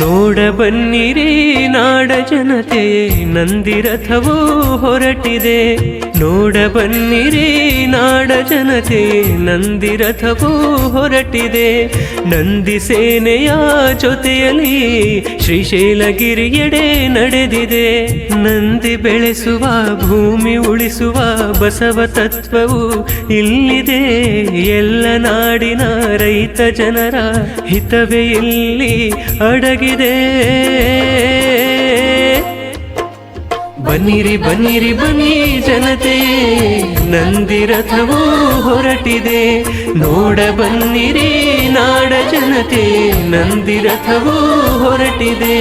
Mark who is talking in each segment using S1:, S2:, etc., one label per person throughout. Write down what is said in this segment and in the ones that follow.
S1: ನೋಡ ಬನ್ನಿರಿ ನಾಡ ಜನತೆಯೇ ನಂದಿರಥವೂ ಹೊರಟಿದೆ. ನೋಡ ಬನ್ನಿರಿ ನಾಡ ಜನತೆಯೇ ನಂದಿರಥವೂ ಹೊರಟಿದೆ. ನಂದಿ ಸೇನೆಯ ಜೊತೆಯಲ್ಲಿ ಶ್ರೀಶೈಲಗಿರಿಯೆಡೆ ನಡೆದಿದೆ. ನಂದಿ ಬೆಳೆಸುವ ಭೂಮಿ ಉಳಿಸುವ ಬಸವ ತತ್ವವು ಇಲ್ಲಿದೆ. ಎಲ್ಲ ನಾಡಿನ ರೈತ ಜನರ ಹಿತವೇ ಇಲ್ಲಿ ಅಡಗಿದೆ. ಬನ್ನಿರಿ ಬನ್ನಿರಿ ಬನ್ನಿ ಜನತೆಯೇ ನಂದಿರಥವೂ ಹೊರಟಿದೆ. ನೋಡ ಬನ್ನಿರಿ ನಾಡ ಜನತೆಯೇ ನಂದಿರಥವೂ ಹೊರಟಿದೆ.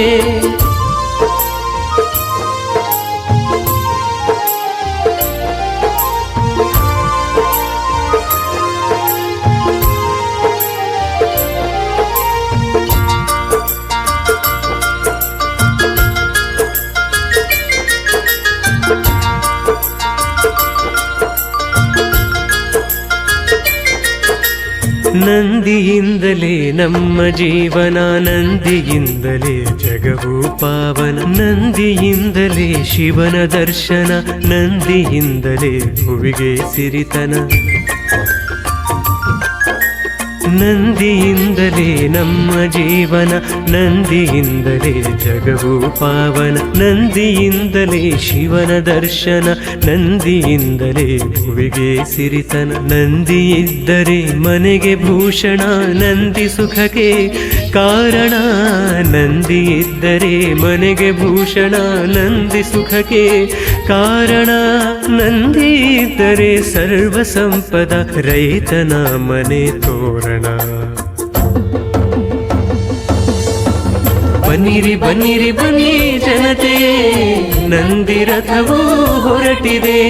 S1: ನಂದಿಯಿಂದಲೇ ನಮ್ಮ ಜೀವನ, ನಂದಿಯಿಂದಲೇ ಜಗವು ಪಾವನ. ನಂದಿಯಿಂದಲೇ ಶಿವನ ದರ್ಶನ, ನಂದಿಯಿಂದಲೇ ಭುವಿಗೆ ಸಿರಿತನ. ನಂದಿಯಿಂದಲೇ ನಮ್ಮ ಜೀವನ, ನಂದಿಯಿಂದಲೇ ಜಗವು ಪಾವನ. ನಂದಿಯಿಂದಲೇ ಶಿವನ ದರ್ಶನ, ನಂದಿಯಿಂದಲೇ ಭುವಿಗೆ ಸಿರಿತನ. ನಂದಿ ಇದ್ದರೆ ಮನೆಗೆ ಭೂಷಣ, ನಂದಿ ಸುಖಕ್ಕೆ ಕಾರಣ. ನಂದಿ ಇದ್ದರೆ ಮನೆಗೆ ಭೂಷಣ, ನಂದಿ ಸುಖಕ್ಕೆ ಕಾರಣ. ನಂದಿ ಇದ್ದರೆ ಸರ್ವ ಸಂಪದ, ರೈತನ ಮನೆ ತೋರಣ. ಬನ್ನಿರಿ ಬನ್ನಿರಿ ಬನ್ನಿ ಜನತೆಯೇ ನಂದಿರಥವೂ ಹೊರಟಿದೆ.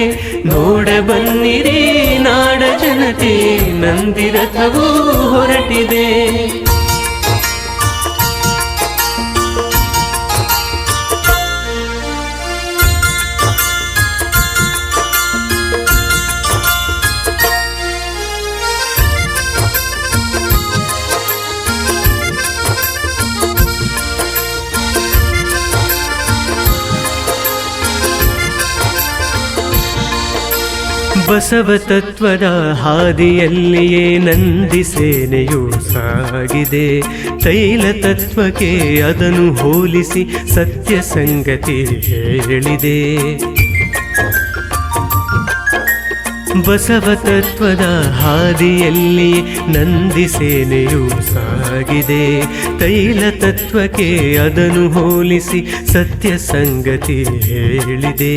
S1: ನೋಡ ಬನ್ನಿರಿ ನಾಡ ಜನತೆಯೇ ನಂದಿರಥವೂ ಹೊರಟಿದೆ. ಬಸವ ತತ್ವದ ಹಾದಿಯಲ್ಲಿಯೇ ನಂದಿ ಸೇನೆಯು ಸಾಗಿದೆ. ತೈಲ ತತ್ವಕ್ಕೆ ಅದನ್ನು ಹೋಲಿಸಿ ಸತ್ಯ ಸಂಗತಿ ಹೇಳಿದೆ. ಬಸವ ತತ್ವದ ಹಾದಿಯಲ್ಲಿ ನಂದಿ ಸೇನೆಯು ಸಾಗಿದೆ. ತೈಲ ತತ್ವಕ್ಕೆ ಅದನ್ನು ಹೋಲಿಸಿ ಸತ್ಯ ಸಂಗತಿ ಹೇಳಿದೆ.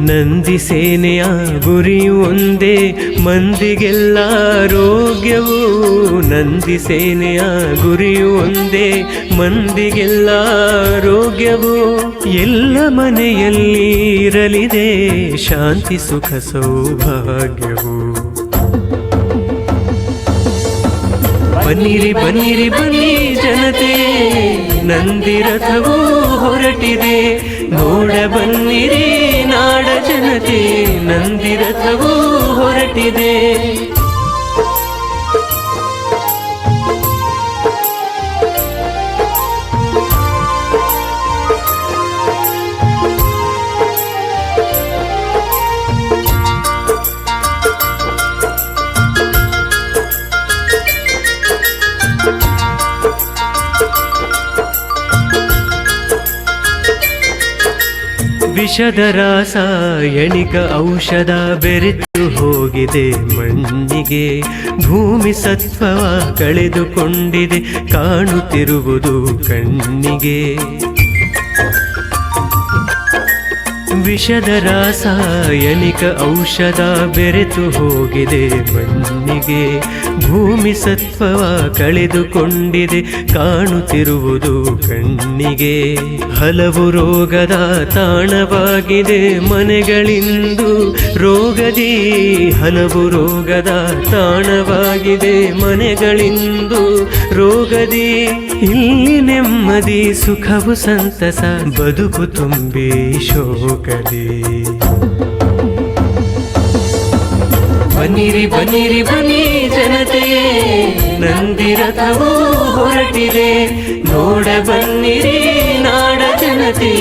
S1: ನಂದಿ ಸೇನೆಯ ಗುರಿಯು ಒಂದೇ, ಮಂದಿಗೆಲ್ಲ ಆರೋಗ್ಯವು. ನಂದಿ ಸೇನೆಯ ಗುರಿಯು ಒಂದೇ, ಮಂದಿಗೆಲ್ಲ ಆರೋಗ್ಯವು. ಎಲ್ಲ ಮನೆಯಲ್ಲಿ ಇರಲಿದೆ ಶಾಂತಿ ಸುಖ ಸೌಭಾಗ್ಯವು. ಬನ್ನಿರಿ ಬನ್ನಿರಿ ಬನ್ನಿ ಜನತೆಯೇ ನಂದಿರಥವೂ ಹೊರಟಿದೆ. ನೋಡ ಬನ್ನಿರಿ ನಾಡ ಜನತೆಯೇ ನಂದಿರಥವೂ ಹೊರಟಿದೆ. ವಿಷದ ರಾಸಾಯನಿಕ ಔಷಧ ಬೆರೆತು ಹೋಗಿದೆ ಮಣ್ಣಿಗೆ. ಭೂಮಿ ಸತ್ವವ ಕಳೆದುಕೊಂಡಿದೆ, ಕಾಣುತ್ತಿರುವುದು ಕಣ್ಣಿಗೆ. ವಿಷದ ರಾಸಾಯನಿಕ ಔಷಧ ಬೆರೆತು ಹೋಗಿದೆ ಮಣ್ಣಿಗೆ. ಭೂಮಿ ಸತ್ವವ ಕಳೆದುಕೊಂಡಿದೆ, ಕಾಣುತ್ತಿರುವುದು ಕಣ್ಣಿಗೆ. ಹಲವು ರೋಗದ ತಾಣವಾಗಿದೆ ಮನೆಗಳಿಂದು ರೋಗದಿ. ಹಲವು ರೋಗದ ತಾಣವಾಗಿದೆ ಮನೆಗಳಿಂದು ರೋಗದಿ. ಇಲ್ಲಿ ನೆಮ್ಮದಿ ಸುಖವು ಸಂತಸ, ಬದುಕು ತುಂಬಿ ಶೋಕದಿ. ಬನ್ನಿರಿ ಬನ್ನಿರಿ ಬನ್ನಿ ಜನತೆಯೇ ನಂದಿರಥವೂ ಹೊರಟಿದೆ ನೋಡ ಬನ್ನಿರಿ ನಾಡ ಜನತೆ